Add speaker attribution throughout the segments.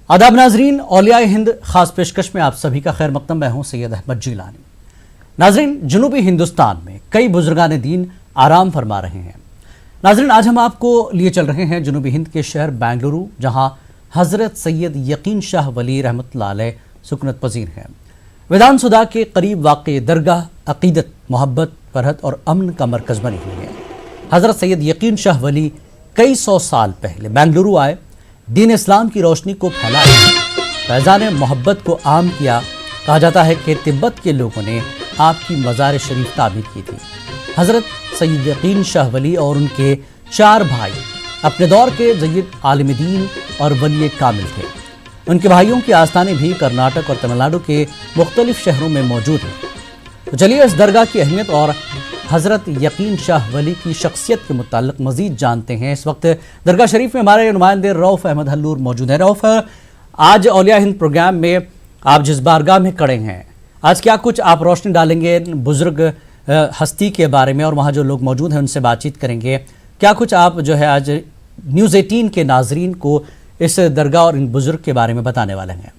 Speaker 1: आदाब नाजरीन, औलिया हिंद खास पेशकश में आप सभी का खैर मकदम। मैं हूं सैयद अहमद जिलानी। नाजरीन, जनूबी हिंदुस्तान में कई बुजुर्गान दीन आराम फरमा रहे हैं। नाजरीन, आज हम आपको लिए चल रहे हैं जनूबी हिंद के शहर बेंगलुरु, जहां हजरत सैयद यकीन शाह वली रहमतुल्लाह अलैह सुकनत पजीर हैं। विधानसुदा के करीब वाक़ दरगाह अकीदत, मोहब्बत, फरहत और अमन का मरकज़ बनी हुई है। हजरत सैयद यकीन शाह वली कई सौ साल पहले बेंगलुरु आए, दीन इस्लाम की रोशनी को फैलाया, फैज़ान मोहब्बत को आम किया। कहा जाता है कि तिब्बत के लोगों ने आपकी मज़ार शरीफ तामीर की थी। हज़रत सैयद यकीन शाह वली और उनके 4 भाई अपने दौर के जय्यद आलिम दीन और वली कामिल थे। उनके भाइयों की आस्थानें भी कर्नाटक और तमिलनाडु के मुख्तलिफ शहरों में मौजूद हैं। तो चलिए इस दरगाह की अहमियत और हज़रत यकीन शाह वली की शख्सियत के मुताल्लिक़ मज़ीद जानते हैं। इस वक्त दरगाह शरीफ में हमारे नुमाइंदे रऊफ़ अहमद हल्लूर मौजूद हैं। रऊफ़, आज औलिया हिंद प्रोग्राम में आप जिस बारगाह में खड़े हैं, आज क्या कुछ आप रोशनी डालेंगे बुज़ुर्ग हस्ती के बारे में, और वहाँ जो लोग मौजूद हैं उनसे बातचीत करेंगे। क्या कुछ आप जो है आज न्यूज़ 18 के नाजरीन को इस दरगाह और इन बुज़ुर्ग के बारे में बताने वाले हैं?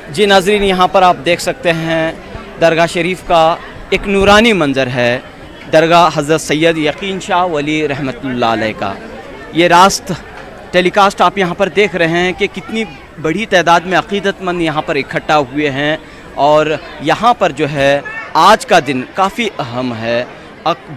Speaker 2: जी नाजरीन, यहाँ पर आप देख सकते हैं दरगाह शरीफ का एक नूरानी मंज़र है। दरगाह हज़रत सैयद यकीन शाह वली रहमतुल्लाह अलैह का ये रास्त टेलीकास्ट आप यहाँ पर देख रहे हैं कि कितनी बड़ी तादाद में अक़ीदतमंद यहाँ पर इकट्ठा हुए हैं। और यहाँ पर जो है आज का दिन काफ़ी अहम है।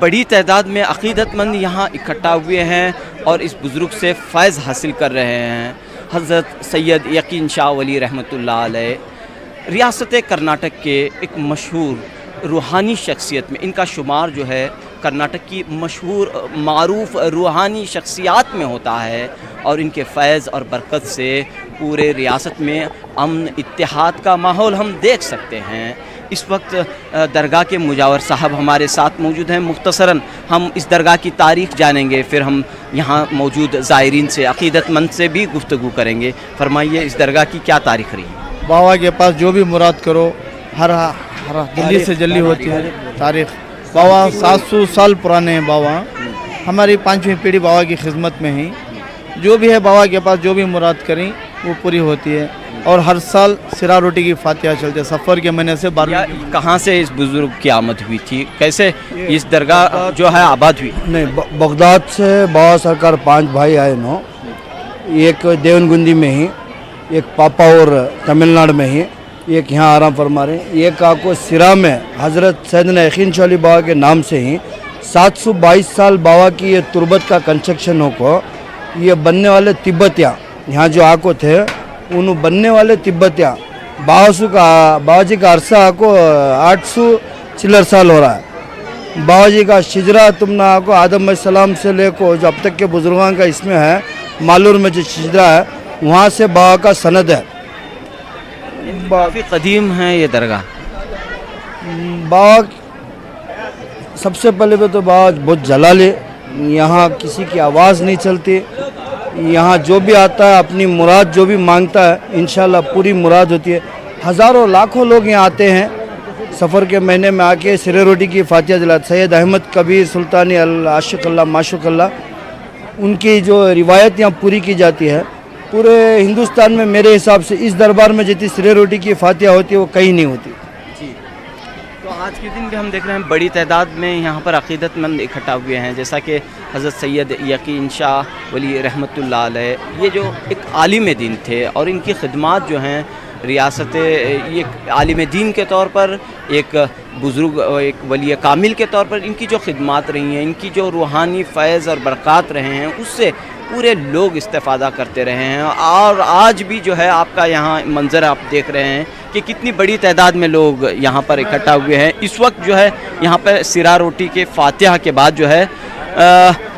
Speaker 2: बड़ी तादाद में अक़ीदतमंद यहाँ इकट्ठा हुए हैं और इस बुज़ुर्ग से फ़ैज़ हासिल कर रहे हैं। हज़रत सैयद यकीन शाह वली रहमतुल्लाह अलैह रियासत कर्नाटक के एक मशहूर रूहानी शख्सियत में इनका शुमार जो है कर्नाटक की मशहूर मारूफ रूहानी शख्सियात में होता है। और इनके फ़ैज़ और बरकत से पूरे रियासत में अमन इत्तेहाद का माहौल हम देख सकते हैं। इस वक्त दरगाह के मुजावर साहब हमारे साथ मौजूद हैं। मुख्तसरन हम इस दरगाह की तारीख़ जानेंगे, फिर हम यहाँ मौजूद ज़ायरीन से अक़ीदतमंद से भी गुफ्तगू करेंगे। फरमाइए, इस दरगाह की क्या तारीख़ रही?
Speaker 3: बाबा के पास जो भी मुराद करो हर जल्दी से जल्दी होती है। तारीख़ बाबा 700 साल पुराने हैं। बाबा हमारी 5वीं पीढ़ी बाबा की खिदमत में ही, जो भी है बाबा के पास जो भी मुराद करें वो पूरी होती है। और हर साल सिरा रोटी की फातिहा चलते हैं। सफ़र के महीने से 12।
Speaker 2: कहाँ से इस बुज़ुर्ग की आमद हुई थी, कैसे इस दरगाह जो है आबाद हुई?
Speaker 3: नहीं, बगदाद से बाबा सरकार 5 भाई आए नो, एक देवनगुंदी में ही, एक पापा और तमिलनाडु में ही, एक यहाँ आराम फरमा रहे हैं। एक आपको सिरा में हज़रत सैयदना यकीन शाह बाबा के नाम से ही 722 साल बाबा की ये तुरबत का कंस्ट्रक्शन हो को ये बनने वाले तिब्बतिया यहाँ जो आको थे, उन बनने वाले तिब्बतिया बाबा जी का अरसा को 800 चिल्लर साल हो रहा है। बाबा जी का शिजरा तुमने आपको आदम अलैहिस्सलाम से लेको जो अब तक के बुजुर्गों का इसमें है, मालूर में जो शिजरा है वहाँ से बाबा का सनद है।
Speaker 2: काफ़ी कदीम है ये दरगाह।
Speaker 3: बाबा सबसे पहले तो बाबा बहुत जलाले, यहाँ किसी की आवाज़ नहीं चलती। यहाँ जो भी आता है अपनी मुराद जो भी मांगता है इंशाल्लाह पूरी मुराद होती है। हज़ारों लाखों लोग यहाँ आते हैं सफ़र के महीने में आके सिरे रोटी की फातिहा जलाते। सैयद अहमद कबीर सुल्तानी आशिक़ल्लाह माशुक़ल्लाह उनकी जो रिवायत यहाँ पूरी की जाती है। पूरे हिंदुस्तान में मेरे हिसाब से इस दरबार में जितनी सिरे रोटी की फातिहा होती है वो कहीं नहीं होती।
Speaker 2: तो आज के दिन भी हम देख रहे हैं बड़ी तादाद में यहाँ पर अक़ीदतमंद इकट्ठा हुए हैं। जैसा कि हज़रत सैयद यकीन शाह वली रहमतुल्लाह अलैह ये जो एक आलिम दीन थे और इनकी खिदमात जो हैं रियासत ये आलिम दीन के तौर पर, एक बुज़ुर्ग, एक वली कामिल के तौर पर इनकी जो खिदमात रही हैं, इनकी जो रूहानी फ़ैज़ और बरक़ात रहे हैं, उससे पूरे लोग इस्तेफ़ादा करते रहे हैं। और आज भी जो है आपका यहाँ मंज़र आप देख रहे हैं कि कितनी बड़ी तादाद में लोग यहाँ पर इकट्ठा हुए हैं। इस वक्त जो है यहाँ पर सिरा रोटी के फातिहा के बाद जो है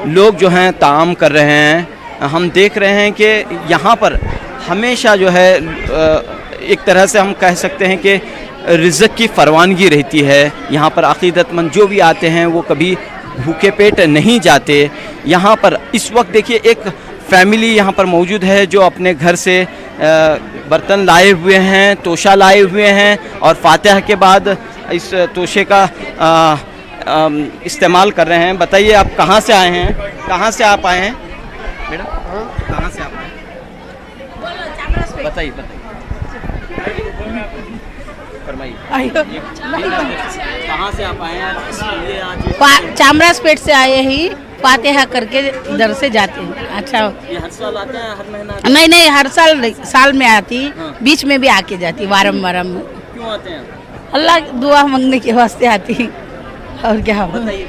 Speaker 2: लोग जो हैं ताम कर रहे हैं। हम देख रहे हैं कि यहाँ पर हमेशा जो है एक तरह से हम कह सकते हैं कि रिज़्क़ की फरवानगी रहती है। यहाँ पर अक़ीदतमंद जो भी आते हैं वो कभी भूखे पेट नहीं जाते। यहाँ पर इस वक्त देखिए एक फैमिली यहाँ पर मौजूद है जो अपने घर से बर्तन लाए हुए हैं, तोशा लाए हुए हैं और फातिहा के बाद इस तोशे का इस्तेमाल कर रहे हैं। बताइए आप कहाँ से आए हैं, कहाँ से आप आए हैं मैडम, कहाँ से आप आए हैं? बताइए फरमाइए, कहाँ से आप आए हैं? ये आज
Speaker 4: चामराजपेट से आए ही फातिहा करके इधर से जाते हैं। अच्छा,
Speaker 2: ये हर साल आते हैं, हर महीना
Speaker 4: नहीं हर साल में आती, बीच में भी आके जाती, वारम
Speaker 2: क्यों आते हैं?
Speaker 4: अल्लाह दुआ मांगने के वास्ते आती। और क्या
Speaker 2: बताइए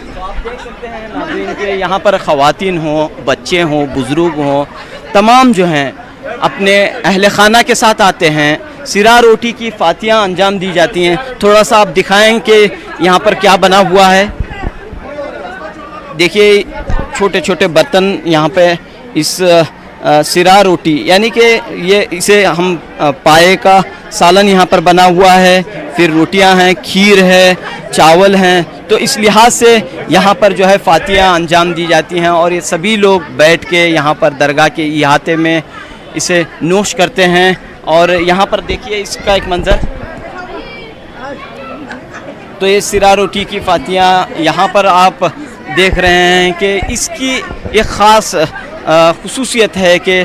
Speaker 2: तो आप देख सकते हैं नाज़रीन के यहाँ पर ख़वातीन हों, बच्चे हों, बुज़ुर्ग हों, तमाम जो हैं अपने अहल खाना के साथ आते हैं। सिरा रोटी की फातियाँ अंजाम दी जाती हैं। थोड़ा सा आप दिखाएं कि यहाँ पर क्या बना हुआ है। देखिए छोटे छोटे बर्तन यहाँ पे इस सिरा रोटी यानी कि ये इसे हम पाए का सालन यहाँ पर बना हुआ है, फिर रोटियाँ हैं, खीर है, चावल हैं। तो इस लिहाज से यहाँ पर जो है फातियाँ अंजाम दी जाती हैं और ये सभी लोग बैठ के यहाँ पर दरगाह के इहाते में इसे नोश करते हैं। और यहाँ पर देखिए इसका एक मंज़र, तो ये सिरा रोटी की फातियाँ यहाँ पर आप देख रहे हैं कि इसकी एक ख़ास खुसूसियत है कि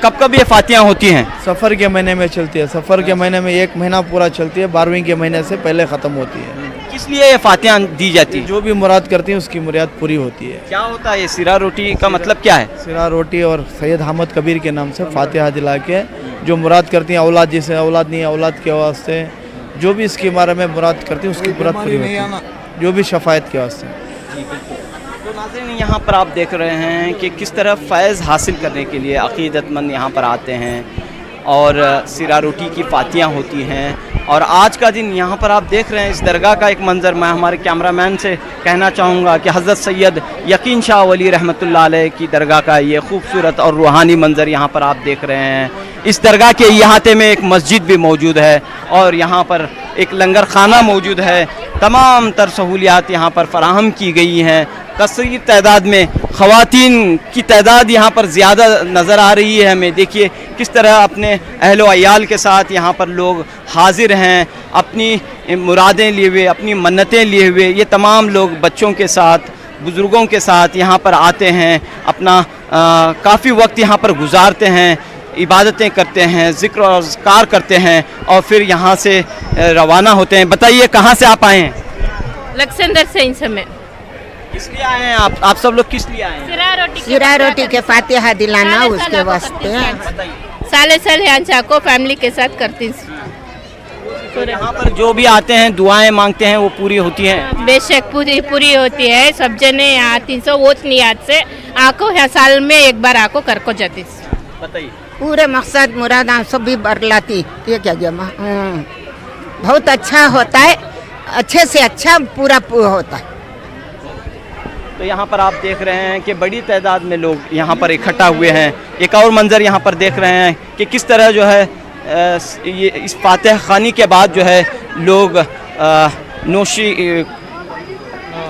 Speaker 2: कब कब ये फातियाँ होती हैं।
Speaker 3: सफ़र के महीने में चलती है, सफ़र के महीने में 1 महीना पूरा चलती है, 12वीं के महीने से पहले ख़त्म होती है।
Speaker 2: किस लिए ये फातियाँ दी जाती हैं?
Speaker 3: जो भी मुराद करती है उसकी मुराद पूरी होती है।
Speaker 2: क्या होता है ये सिरा रोटी का मतलब क्या है?
Speaker 3: सिरा रोटी और सैयद अहमद कबीर के नाम से फातिहा दिला के जो मुराद करती हैं, औलाद जिसे औलाद नहीं है औलाद के वास्ते, जो भी इसके बारे में मुराद करती है उसकी मुराद पूरी होती है, जो भी शफायत के वास्ते।
Speaker 2: तो नाज़रीन यहाँ पर आप देख रहे हैं कि किस तरह फ़ैज़ हासिल करने के लिए अक़ीदतमंद यहाँ पर आते हैं और सिरा रोटी की फातियाँ होती हैं। और आज का दिन यहाँ पर आप देख रहे हैं इस दरगाह का एक मंज़र मैं हमारे कैमरामैन से कहना चाहूँगा कि हज़रत सैयद यकीन शाह वली रहमतुल्लाह अलैह की दरगाह का ये खूबसूरत और रूहानी मंज़र यहाँ पर आप देख रहे हैं। इस दरगाह के इहाते में एक मस्जिद भी मौजूद है और यहाँ पर एक लंगर खाना मौजूद है। तमाम तर सहूलियात यहाँ पर फराहम की गई हैं। कसीर तादाद में ख़वातीन की तादाद यहाँ पर ज़्यादा नज़र आ रही है हमें। देखिए किस तरह अपने अहल व अयाल के साथ यहाँ पर लोग हाजिर हैं, अपनी मुरादें लिए हुए, अपनी मन्नतें लिए हुए। ये तमाम लोग बच्चों के साथ, बुज़ुर्गों के साथ यहाँ पर आते हैं, अपना काफ़ी वक्त यहाँ पर गुजारते हैं, इबादतें करते हैं, ज़िक्र और अज़कार करते हैं और फिर यहाँ से रवाना होते हैं। बताइए कहाँ से आप आए हैं?
Speaker 5: लक्ष्मंदर से इन समय
Speaker 2: किस लिए आए हैं आप सब लोग किस लिए आए हैं?
Speaker 4: सिरा रोटी के फातिहा दिलाना उसके वास्ते।
Speaker 5: साले साल यहाँ चाको फैमिली के साथ करती हूँ।
Speaker 2: तो यहाँ पर जो भी आते हैं दुआएं मांगते हैं वो पूरी होती हैं?
Speaker 5: बेशक पूरी होती है। सब जने यहाँ 300 वोच नियाद से आको यहाँ साल में एक बार आको कर को जाती।
Speaker 2: बताइए।
Speaker 4: पूरे मकसद मुराद सब भी बरलाती। ये क्या जमा बहुत अच्छा होता है, अच्छे से अच्छा पूरा होता है।
Speaker 2: तो यहाँ पर आप देख रहे हैं कि बड़ी तादाद में लोग यहाँ पर इकट्ठा हुए हैं। एक और मंज़र यहाँ पर देख रहे हैं कि किस तरह जो है ये इस फातिहा खानी के बाद जो है लोग नोशी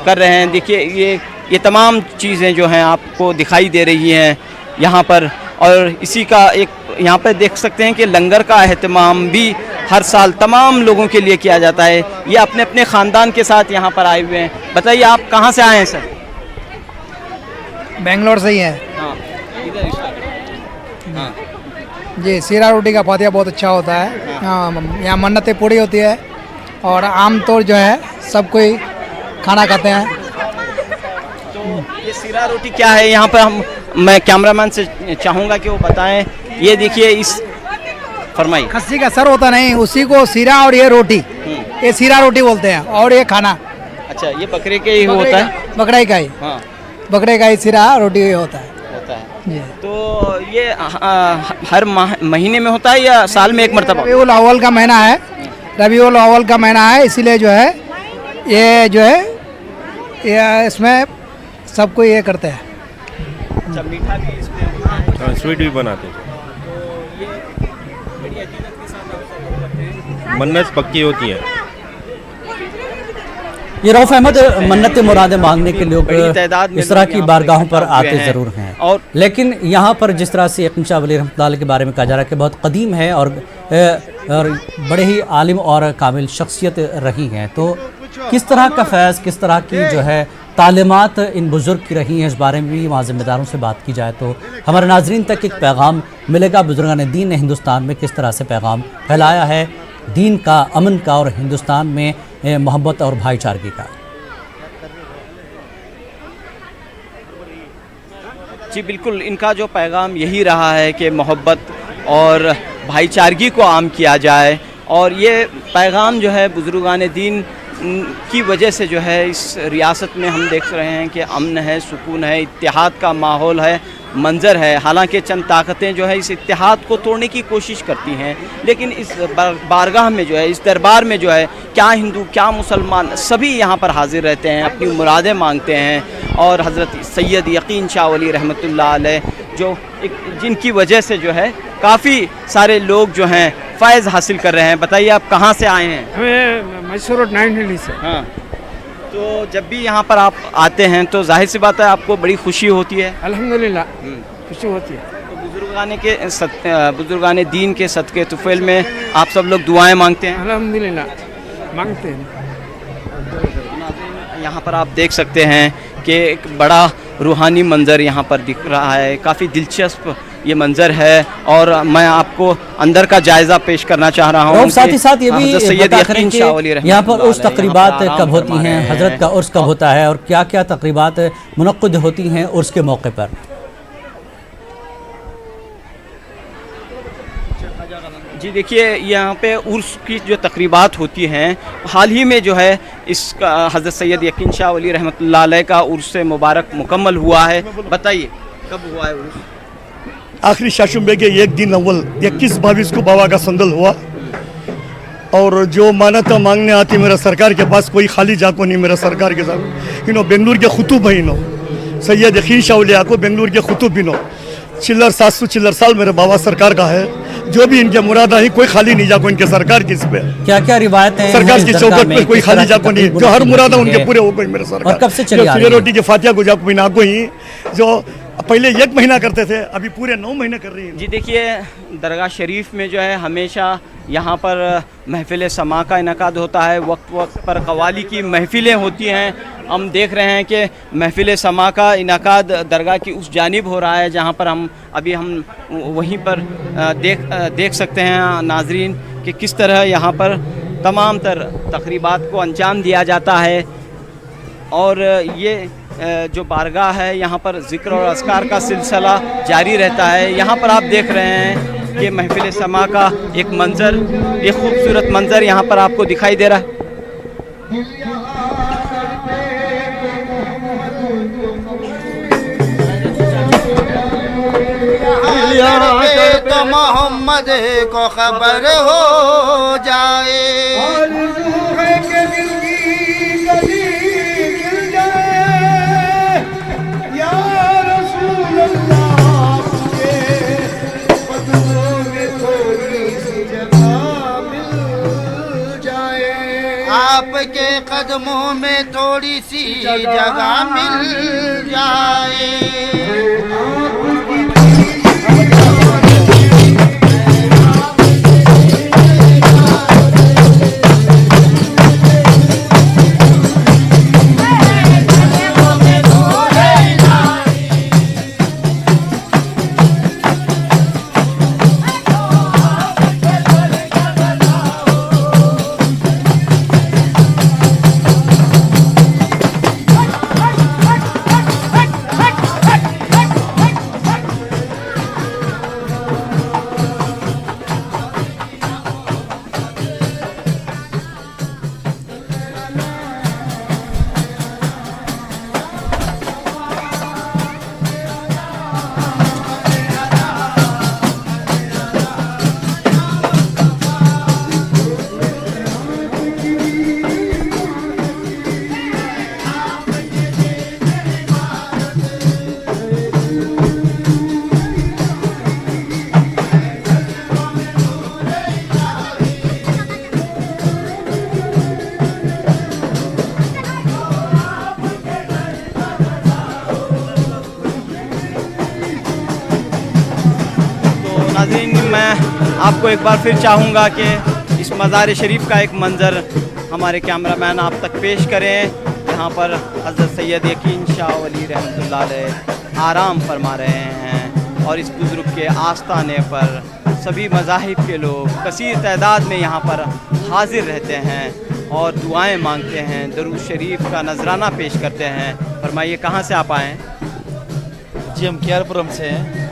Speaker 2: कर रहे हैं। देखिए ये तमाम चीज़ें जो हैं आपको दिखाई दे रही हैं यहाँ पर। और इसी का एक यहाँ पर देख सकते हैं कि लंगर का अहतमाम भी हर साल तमाम लोगों के लिए किया जाता है। ये अपने अपने ख़ानदान के साथ यहाँ पर आए हुए हैं। बताइए आप कहाँ से आए हैं सर?
Speaker 6: बेंगलोर से ही है।
Speaker 2: हाँ, हाँ।
Speaker 6: जी, सिरा रोटी का फातिहा बहुत अच्छा होता है। हाँ, यहाँ मन्नतें पूरी होती है और आम तौर जो है सब कोई खाना खाते हैं।
Speaker 2: तो ये सिरा रोटी क्या है यहाँ पर मैं कैमरामैन से चाहूँगा कि वो बताएं। ये देखिए इस फरमाइए।
Speaker 6: खस्सी का सर होता नहीं, उसी को सिरा और ये रोटी, ये सिरा रोटी बोलते हैं। और ये खाना
Speaker 2: अच्छा ये बकरे के ही होता है?
Speaker 6: बकरे का ही।
Speaker 2: हाँ,
Speaker 6: बकरे का ही सिरा रोटी होता है। जी।
Speaker 2: तो ये हर महीने में होता है या साल में एक मरतबा?
Speaker 6: रबीउल अव्वल का महीना है, रबीउल अव्वल का महीना है, इसीलिए जो है ये इसमें सबको ये करते हैं।
Speaker 2: अच्छा, मीठा भी इसमें
Speaker 7: स्वीट भी बनाते हैं।
Speaker 2: तो ये बड़ी अकीदत के साथ आप सब करते हैं।
Speaker 7: मन्नत पक्की होती है।
Speaker 1: ये रऊफ अहमद मन्नत मुरादें मांगने के लोग
Speaker 2: बड़ी तादाद में
Speaker 1: इस तरह
Speaker 2: लोग
Speaker 1: की
Speaker 2: यहाँ
Speaker 1: बारगाहों
Speaker 2: पर
Speaker 1: पर
Speaker 2: इकट्ठा
Speaker 1: आते
Speaker 2: हुए हैं।
Speaker 1: ज़रूर हैं
Speaker 2: और
Speaker 1: लेकिन यहाँ पर जिस तरह से यकीन शाह वली रहमतुल्लाह अलैह के बारे में कहा जा रहा है कि बहुत कदीम है और और बड़े ही आलिम और कामिल शख्सियत रही हैं, तो किस तरह का फैज़, किस तरह की जो है तालीमात इन बुज़ुर्ग की रही हैं, इस बारे में भी वहाँ ज़िम्मेदारों से बात की जाए तो हमारे नाज़रीन तक एक पैगाम मिलेगा। बुज़ुर्गान दीन ने हिंदुस्तान में किस तरह से पैगाम फैलाया है दीन का, अमन का और हिंदुस्तान में मोहब्बत और भाईचारगी का।
Speaker 2: जी बिल्कुल, इनका जो पैगाम यही रहा है कि मोहब्बत और भाईचारगी को आम किया जाए, और ये पैगाम जो है बुज़ुर्गान दीन की वजह से जो है इस रियासत में हम देख रहे हैं कि अमन है, सुकून है, इत्तेहाद का माहौल है, मंज़र है। हालांकि चंद ताकतें जो है इस इत्तेहाद को तोड़ने की कोशिश करती हैं, लेकिन इस बारगाह में जो है, इस दरबार में जो है, क्या हिंदू क्या मुसलमान सभी यहाँ पर हाजिर रहते हैं, अपनी मुरादें मांगते हैं। और हज़रत सैयद यकीन शाह वली रहमतुल्लाह अलैह जो जिनकी वजह से जो है काफ़ी सारे लोग जो हैं फ़ैज़ हासिल कर रहे हैं। बताइए आप कहाँ से आए हैं?
Speaker 8: हमें मैसूर रोड 9 दिल्ली से।
Speaker 2: हाँ, तो जब भी यहाँ पर आप आते हैं तो जाहिर सी बात है आपको बड़ी खुशी होती है।
Speaker 8: अल्हम्दुलिल्लाह खुशी होती है।
Speaker 2: तो बुजुर्गान दीन के सदक़े तुफ़ैल में आप सब लोग दुआएं मांगते हैं।
Speaker 8: अल्हम्दुलिल्लाह मांगते हैं।
Speaker 2: यहाँ पर आप देख सकते हैं कि एक बड़ा रूहानी मंज़र यहाँ पर दिख रहा है, काफ़ी दिलचस्प ये मंज़र है, और मैं आपको अंदर का जायज़ा पेश करना चाह रहा हूँ।
Speaker 1: साथ ही साथ ये भी बता करें कि यहाँ पर उर्स तकरीबात कब होती हैं, हज़रत का उर्स कब होता है और क्या क्या तकरीबात मुनक़्क़िद होती हैं उर्स के मौके पर।
Speaker 2: जी देखिए, यहाँ पे उर्स की जो तकरीबात होती हैं, हाल ही में जो है इसका हज़रत सैयद यकीन शाह वली रहमतुल्लाह अलैह का उर्स मुबारक मुकम्मल हुआ है। बताइए कब हुआ है उर्स?
Speaker 9: आखिरी शाशुंबे के एक दिन अव्वल 21-22 को बाबा का संदल हुआ, और जो मान्यता मांगने आती मेरा सरकार के पास कोई खाली जाको नहीं मेरा सरकार के साथ। इनो बेंगलुरु के खुतूब है, इनो सैयद यकीन शाह वली को बेंगलुरु के खुतूब, इनो चिल्लर 700 चिल्लर साल मेरे बाबा सरकार का है। जो भी इनके मुरादा है कोई खाली नहीं जाको इनके सरकार की। इस पे
Speaker 1: क्या क्या रिवायत है
Speaker 9: सरकार की चौकट पे कोई खाली जाको नहीं, जो हर मुरादा उनके पूरे हो गए मेरे सरकार।
Speaker 1: और कब से चली आ रही है?
Speaker 9: रोटी के फातिहा को जाको बिना को ही, जो पहले 1 महीना करते थे अभी पूरे 9 महीने कर रही है।
Speaker 2: जी देखिए, दरगाह शरीफ में जो है हमेशा यहाँ पर महफिल समा का इनकाद होता है, वक्त वक्त पर कवाली की महफिलें होती हैं। हम देख रहे हैं कि महफिल समा का इनकाद दरगाह की उस जानिब हो रहा है जहाँ पर हम वहीं पर देख सकते हैं नाजरीन कि किस तरह यहाँ पर तमाम तर तकरीबात को अंजाम दिया जाता है। और ये जो बारगाह है यहाँ पर ज़िक्र और अस्कार का सिलसिला जारी रहता है। यहाँ पर आप देख रहे हैं कि महफिल समा का एक मंज़र, एक खूबसूरत मंज़र यहाँ पर आपको दिखाई दे रहा है।
Speaker 10: तो मोहम्मद को खबर हो जाए, आपके कदमों में थोड़ी सी जगह मिल जाए।
Speaker 2: आपको एक बार फिर चाहूँगा कि इस मज़ार शरीफ का एक मंज़र हमारे कैमरामैन आप तक पेश करें। यहाँ पर हज़रत सैयद यकीन शाह वली रहमतुल्लाह अलैह आराम फरमा रहे हैं और इस बुज़ुर्ग के आस्थाने पर सभी मज़ाहिब के लोग कसीर तादाद में यहाँ पर हाजिर रहते हैं और दुआएं मांगते हैं, दरूद शरीफ का नजराना पेश करते हैं। फरमाइए कहाँ से आप आए हैं?
Speaker 11: जी हम कियारपुरम से हैं।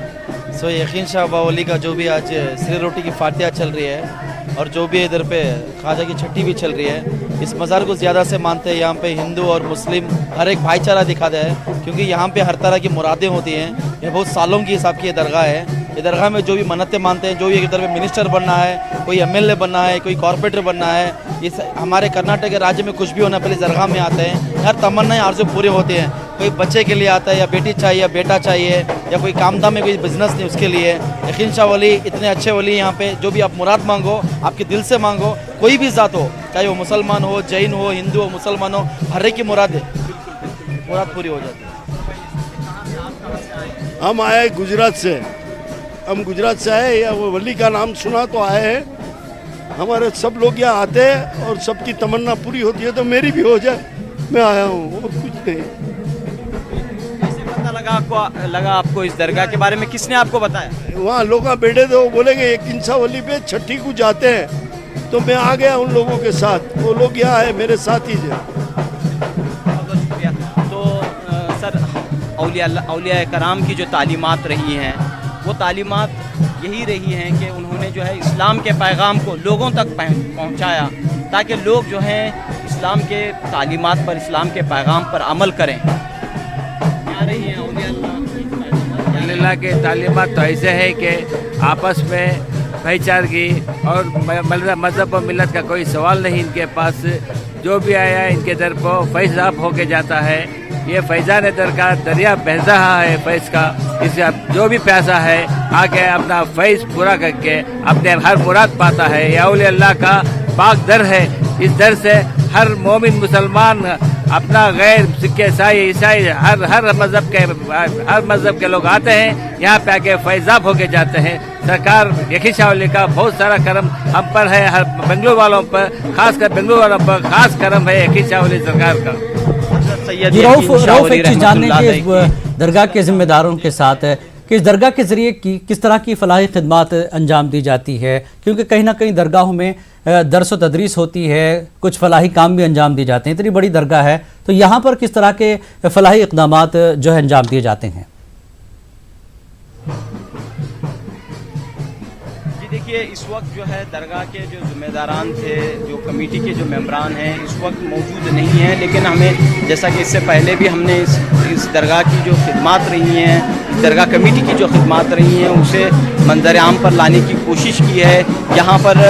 Speaker 11: सो यकीन शाह वली का जो भी आज सिर रोटी की फातिहा चल रही है और जो भी इधर पे ख्वाजा की छठी भी चल रही है, इस मज़ार को ज़्यादा से मानते हैं। यहाँ पे हिंदू और मुस्लिम हर एक भाईचारा दिखाता है, क्योंकि यहाँ पे हर तरह की मुरादें होती हैं। ये बहुत सालों की हिसाब की ये दरगाह है। ये दरगाह में जो भी मन्नतें मानते हैं, जो भी इधर पे मिनिस्टर बनना है, कोई MLA बनना है, कोई कॉर्पोरेटर बनना है, इस हमारे कर्नाटक के राज्य में कुछ भी होना पहले दरगाह में आते हैं। हर तमन्नाएं आरज़ू पूरे होते हैं। कोई बच्चे के लिए आता है, या बेटी चाहिए, या बेटा चाहिए, या कोई कामधाम में कोई बिजनेस नहीं, उसके लिए यकीन शाह वली इतने अच्छे वली यहाँ पे जो भी आप मुराद मांगो, आपके दिल से मांगो, कोई भी ज़ात हो, चाहे वो मुसलमान हो, जैन हो, हिंदू हो, मुसलमान हो, हर एक की मुराद पूरी हो जाती है।
Speaker 12: हम आए गुजरात से, हम गुजरात से आए, या वो वली का नाम सुना तो आए हैं। हमारे सब लोग यहाँ आते हैं और सबकी तमन्ना पूरी होती है, तो मेरी भी हो जाए, मैं आया हूँ, और कुछ नहीं।
Speaker 2: कैसे पता लगा आपको इस दरगाह के बारे में? किसने आपको बताया?
Speaker 12: वहाँ लोग बैठे थे, वो बोलेंगे यकीन शाह वली पे छठी को जाते हैं, तो मैं आ गया उन लोगों के साथ। वो लोग यहाँ है मेरे साथ ही थे।
Speaker 2: तो सर, औलिया कराम की जो तालीमात रही हैं, वो तालीमात यही रही हैं कि उन्होंने जो है इस्लाम के पैगाम को लोगों तक पहुंचाया, ताकि लोग जो हैं इस्लाम के तालीमात पर, इस्लाम के पैगाम पर अमल करें। क्या रही हैं
Speaker 8: अल्लाह के तालीमात तो ऐसे है कि आपस में भाईचारगी और मज़हब और मिलत का कोई सवाल नहीं इनके पास। जो भी आया है इनके दर पर फैज़ाब होके जाता है। ये फैज़ान दर का दरिया बह रहा है फैज़ का। इससे जो भी प्यासा है आके अपना फैज़ पूरा करके अपने हर मुराद पाता है। या औलिया अल्लाह का पाक दर है। इस दर से हर मोमिन मुसलमान अपना गैर सिख ईसाई हर मज़हब के लोग आते हैं, यहाँ पे आके फैज़ाब होके जाते हैं। सरकार यकीन शाह वली का बहुत सारा करम हम पर है, हर बेंगलुरु वालों पर, खासकर बेंगलुरु वालों पर खास करम है यकीन शाह वली सरकार का।
Speaker 1: रऊफ एक चीज जानने की इस दरगाह के जिम्मेदारों के साथ है कि इस दरगाह के जरिए किस तरह की फलाही खिदमात अंजाम दी जाती है, क्योंकि कहीं ना कहीं दरगाहों में दरस व तदरीस होती है, कुछ फलाही काम भी अंजाम दिए जाते हैं। इतनी बड़ी दरगाह है तो यहाँ पर किस तरह के फलाही इक़दामात जो है अंजाम दिए जाते हैं?
Speaker 2: देखिए, इस वक्त जो है दरगाह के जो जिम्मेदारान थे, जो कमेटी के जो मेंबरान हैं, इस वक्त मौजूद नहीं हैं, लेकिन हमें जैसा कि इससे पहले भी हमने इस दरगाह की जो खिदमात रही हैं, इस दरगाह कमेटी की जो खिदमात रही हैं, उसे मंजर आम पर लाने की कोशिश की है। यहाँ पर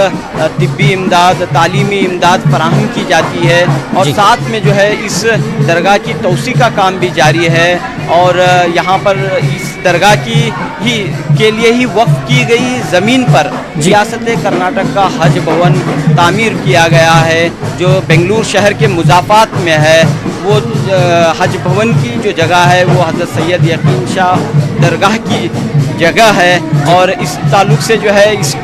Speaker 2: तिब्बी इमदाद, तालीमी इमदाद फराहम की जाती है और साथ में जो है इस दरगाह की तौसी का काम भी जारी है। और यहाँ पर इस दरगाह के लिए ही वक्फ की गई ज़मीन पर रियासत कर्नाटक का हज भवन तामीर किया गया है, जो बेंगलुरु शहर के मुज़ाफ़ात में है। वो हज भवन की जो जगह है वो हज़रत सैयद यकीन शाह दरगाह की जगह है। और इस ताल्लुक़ से जो है इस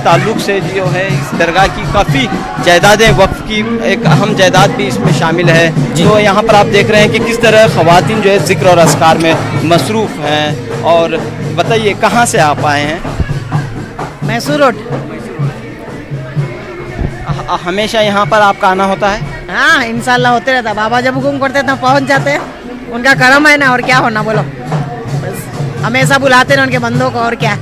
Speaker 2: ताल्लुक़ से जो है इस दरगाह की काफ़ी जायदादें वक्फ की एक अहम जायदाद भी इसमें शामिल है। तो यहाँ पर आप देख रहे हैं कि किस तरह ख़वातीन जो है ज़िक्र और अस्कार में मसरूफ़ हैं। और बताइए कहाँ से आप आए हैं?
Speaker 4: मैसूर रोड।
Speaker 2: हमेशा यहाँ पर आपका आना होता है?
Speaker 4: हाँ, इंशाल्लाह होते रहता। बाबा जब हुकुम करते तो पहुँच जाते हैं। उनका करम है ना, और क्या होना बोलो। बस हमेशा बुलाते हैं उनके बंदों को, और क्या।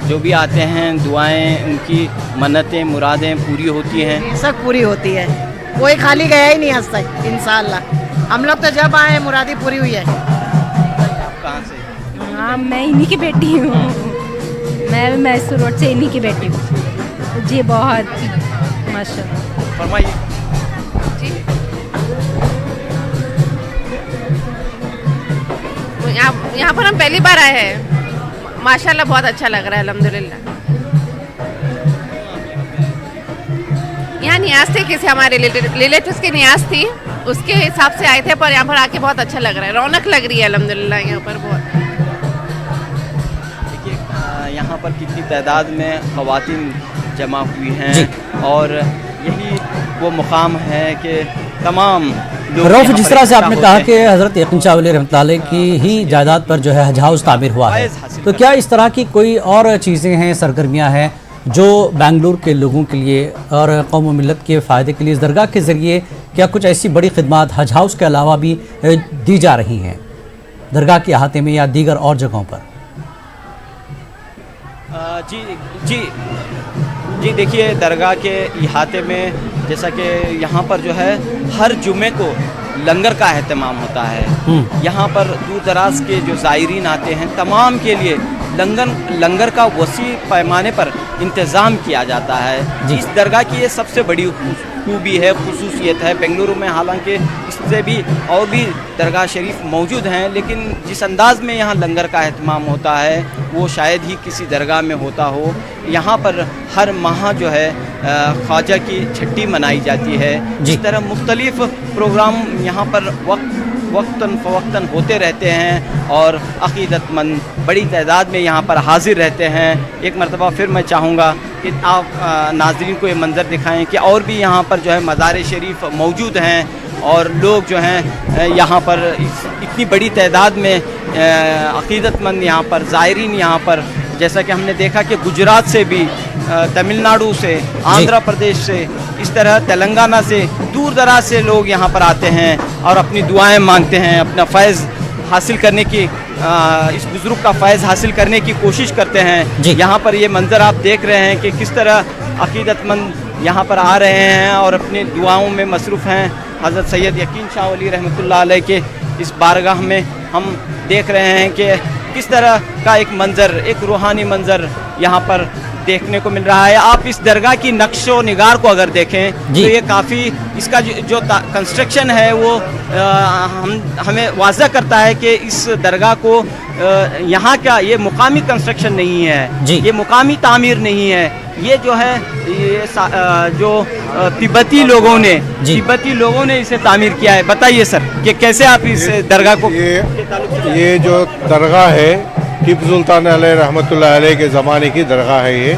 Speaker 2: जो भी आते हैं दुआएं, उनकी मन्नतें मुरादें पूरी होती हैं?
Speaker 4: सब पूरी होती है, कोई खाली गया ही नहीं आज तक इंशाल्लाह। हम लोग तो जब आए मुरादी पूरी हुई है।
Speaker 2: कहाँ से?
Speaker 13: हाँ, मैं इन्हीं की बेटी हूँ। मैं मैसूर रोड से इन्हीं की बेटी हूँ जी। बहुत माशाल्लाह।
Speaker 2: फरमाइए
Speaker 13: जी।
Speaker 5: यहाँ पर हम पहली बार आए हैं। माशाल्लाह बहुत अच्छा लग रहा है, अल्हम्दुलिल्लाह। यहाँ नियाज थे, किसी हमारे रिलेटिव्स की नियाज थी, उसके हिसाब से आए थे, पर यहाँ पर आके बहुत अच्छा लग रहा है, रौनक लग रही है अल्हम्दुलिल्लाह यहाँ पर बहुत।
Speaker 2: देखिए यहाँ पर कितनी तादाद में ख़वातीन जमा हुई हैं और यही वो मुकाम है कि तमाम लोग
Speaker 1: रऊफ,
Speaker 2: यहाँ
Speaker 1: जिस
Speaker 2: पर
Speaker 1: तरह से
Speaker 2: इकट्ठा
Speaker 1: आपने
Speaker 2: होते
Speaker 1: कहा
Speaker 2: हैं।
Speaker 1: कि हज़रत यकीन शाह वली रहमतुल्लाह अलैह की ही जायदाद पर जो है हज हाउस तामीर हुआ है, तो क्या इस तरह की कोई और चीज़ें हैं, सरगर्मियाँ हैं जो बेंगलुरु के लोगों के लिए और कौम व मिल्लत के फ़ायदे के लिए इस दरगाह के ज़रिए क्या कुछ ऐसी बड़ी खिदमत हज हाउस के अलावा भी दी जा रही हैं दरगाह के अहाते में या दीगर और जगहों पर?
Speaker 2: जी जी जी देखिए, दरगाह के इहाते में जैसा कि यहाँ पर जो है हर जुमे को लंगर का एहतमाम होता है। यहाँ पर दूर दराज के जो ज़ायरीन आते हैं तमाम के लिए लंगर का वसी पैमाने पर इंतज़ाम किया जाता है। इस दरगाह की ये सबसे बड़ी खूबी है, खुसूसियत है। बेंगलुरु में हालांकि इससे भी और भी दरगाह शरीफ मौजूद हैं, लेकिन जिस अंदाज में यहाँ लंगर का एहतमाम होता है वो शायद ही किसी दरगाह में होता हो। यहाँ पर हर माह जो है ख्वाजा की छठी मनाई जाती है। इस तरह मुख्तलिफ प्रोग्राम यहाँ पर वक्तन फ़वक्तन होते रहते हैं और अक़ीदतमंद बड़ी तादाद में यहाँ पर हाजिर रहते हैं। एक मरतबा फिर मैं चाहूँगा कि आप नाज़रीन को ये मंज़र दिखाएं कि और भी यहाँ पर जो है मज़ार शरीफ मौजूद हैं और लोग जो हैं यहाँ पर इतनी बड़ी तादाद में अक़ीदतमंद यहाँ पर ज़ायरीन यहाँ पर, जैसा कि हमने देखा कि गुजरात से भी, तमिलनाडु से, आंध्र प्रदेश से, इस तरह तेलंगाना से, दूर दराज से लोग यहाँ पर आते हैं और अपनी दुआएं मांगते हैं, अपना फैज़ हासिल करने की इस बुज़ुर्ग का फैज़ हासिल करने की कोशिश करते हैं। यहाँ पर ये मंज़र आप देख रहे हैं कि किस तरह अक़ीदतमंद यहाँ पर आ रहे हैं और अपनी दुआओं में मसरूफ़ हैं। हज़रत सैयद यकीन शाह वली रहमतुल्लाह अलैह के इस बारगाह में हम देख रहे हैं कि किस तरह का एक मंज़र, एक रूहानी मंज़र यहाँ पर देखने को मिल रहा है। आप इस दरगाह की नक्शो निगार को अगर देखें तो ये काफ़ी इसका जो कंस्ट्रक्शन है वो हमें वाज़ह करता है कि इस दरगाह को यहाँ का ये मुकामी कंस्ट्रक्शन नहीं है, ये मुकामी तामीर नहीं है। ये जो है ये जो तिब्बती लोगों ने इसे तामीर किया है। बताइए सर कि कैसे आप इस दरगाह को?
Speaker 14: ये जो दरगाह है टीपू सुल्तान अलैहि रहमतुल्लाह अलैह के ज़माने की दरगाह है। ये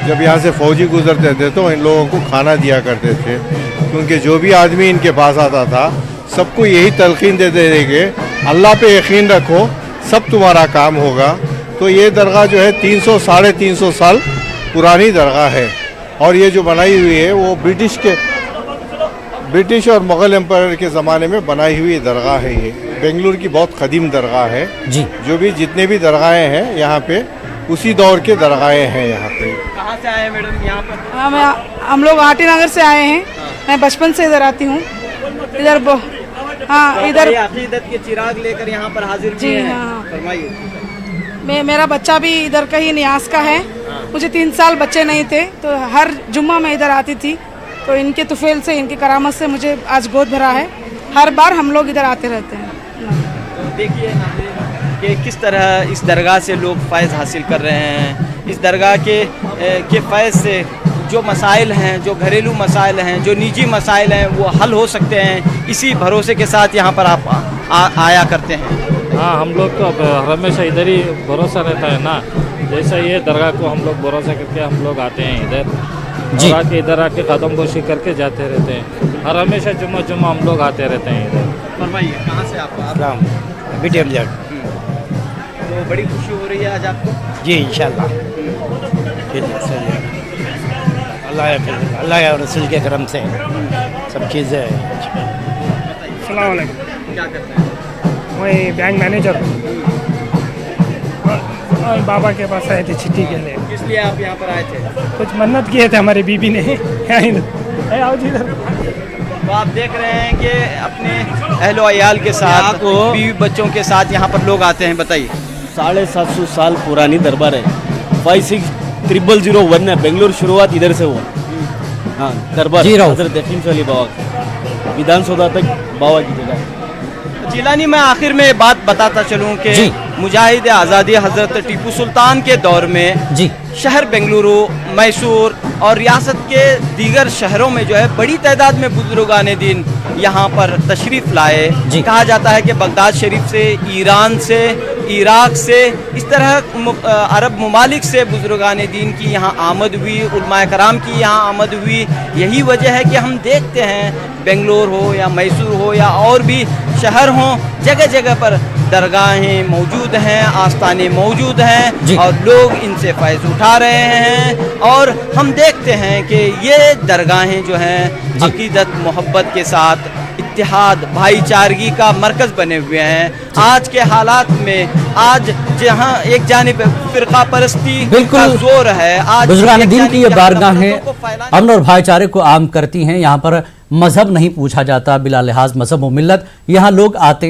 Speaker 14: जब यहाँ से फ़ौजी गुजरते थे तो इन लोगों को खाना दिया करते थे, क्योंकि जो भी आदमी इनके पास आता था सबको यही तलकीन देते थे कि अल्लाह पे यकीन रखो, सब तुम्हारा काम होगा। तो ये दरगाह जो है 300 350 साल पुरानी दरगाह है और ये जो बनाई हुई है वो ब्रिटिश और मुग़ल एम्पायर के ज़माने में बनाई हुई दरगाह है। ये बेंगलुरु की बहुत कदीम दरगाह है जी। जो भी जितने भी दरगाहें हैं यहाँ पे उसी दौर के दरगाहें हैं। यहाँ पे
Speaker 2: कहाँ से आए हैं मैडम यहाँ पर?
Speaker 15: हाँ, हम लोग आटी नगर से आए हैं। मैं बचपन से इधर आती हूँ। इधर इधर
Speaker 2: अक़ीदत के चिराग लेकर यहाँ पर हाजिर
Speaker 15: जी
Speaker 2: हैं।
Speaker 15: हाँ।
Speaker 2: फरमाइए।
Speaker 15: मेरा बच्चा भी इधर का ही नियाज का है। मुझे 3 साल बच्चे नहीं थे तो हर जुम्मा में इधर आती थी, तो इनके तुफेल से, इनकी करामत से मुझे आज गोद भरा है। हर बार हम लोग इधर आते रहते हैं।
Speaker 2: तो देखिए कि किस तरह इस दरगाह से लोग फ़ैज़ हासिल कर रहे हैं। इस दरगाह के फ़ैज़ से जो मसाइल हैं, जो घरेलू मसाइल हैं, जो निजी मसाइल हैं वो हल हो सकते हैं। इसी भरोसे के साथ यहाँ पर आप आया करते हैं।
Speaker 16: हाँ, हम लोग तो अब हमेशा इधर ही भरोसा रहता है ना। जैसा ये दरगाह को हम लोग भरोसा करके हम लोग आते हैं इधर और आके इधर आके कदम बोशी करके जाते रहते हैं। हर हमेशा जुम्मा हम लोग आते रहते हैं इधर।
Speaker 2: फरमाइए, कहाँ से आप?
Speaker 17: BTM Z.
Speaker 2: तो बड़ी खुशी हो रही है आज आपको?
Speaker 17: जी इंशाल्लाह। अल्लाह और रसूल के करम से सब चीज़ें।
Speaker 18: अस्सलाम वालेकुम।
Speaker 2: क्या करते हैं?
Speaker 18: मैं बैंक मैनेजर हूँ और बाबा के पास आए थे छुट्टी के लिए।
Speaker 2: किस लिए आप यहाँ पर आए थे?
Speaker 18: कुछ मन्नत किए थे हमारी बीबी ने। आओ जी इधर।
Speaker 2: तो आप देख रहे हैं कि अपने अहलो अयाल के साथ, बीवी बच्चों के साथ यहाँ पर लोग आते हैं। बताइए।
Speaker 19: 750 साल पुरानी दरबार है। 56001 है। बेंगलुरु शुरुआत इधर से हुआ। हाँ, दरबार हज़रत यकीन शाह वली बाबा विधानसौधा तक बाबा की जगह है।
Speaker 2: जिलानी, मैं आखिर में बात बताता चलूँ कि मुजाहिद आज़ादी हज़रत टीपू सुल्तान के दौर में शहर बेंगलुरु, मैसूर और रियासत के दीगर शहरों में जो है बड़ी तादाद में बुजुर्गान दीन यहाँ पर तशरीफ़ लाए। कहा जाता है कि बगदाद शरीफ से, ईरान से, इराक से, इस तरह अरब ममालिक से बुजुर्गान दीन की यहाँ आमद हुई, उलमाए कराम की यहाँ आमद हुई। यही वजह है कि हम देखते हैं बेंगलोर हो या मैसूर हो या और भी शहर हों, जगह जगह पर दरगाहें मौजूद हैं, आस्थानें मौजूद हैं और लोग इनसे फ़ैज़ उठा रहे हैं। और हम देखते हैं कि ये दरगाहें जो हैं अक़ीदत मोहब्बत के साथ इत्तेहाद भाईचारगी का मरकज़ बने हुए हैं। आज के हालात में, आज जहां एक जानिब फ़िरक़ा परस्ती का जोर है, आज
Speaker 1: बुजुर्गान दीन की ये बारगाहें अमन और भाईचारे को आम करती हैं। यहाँ पर मजहब नहीं पूछा जाता, बिला लिहाज मजहब व मिल्लत यहाँ लोग आते हैं।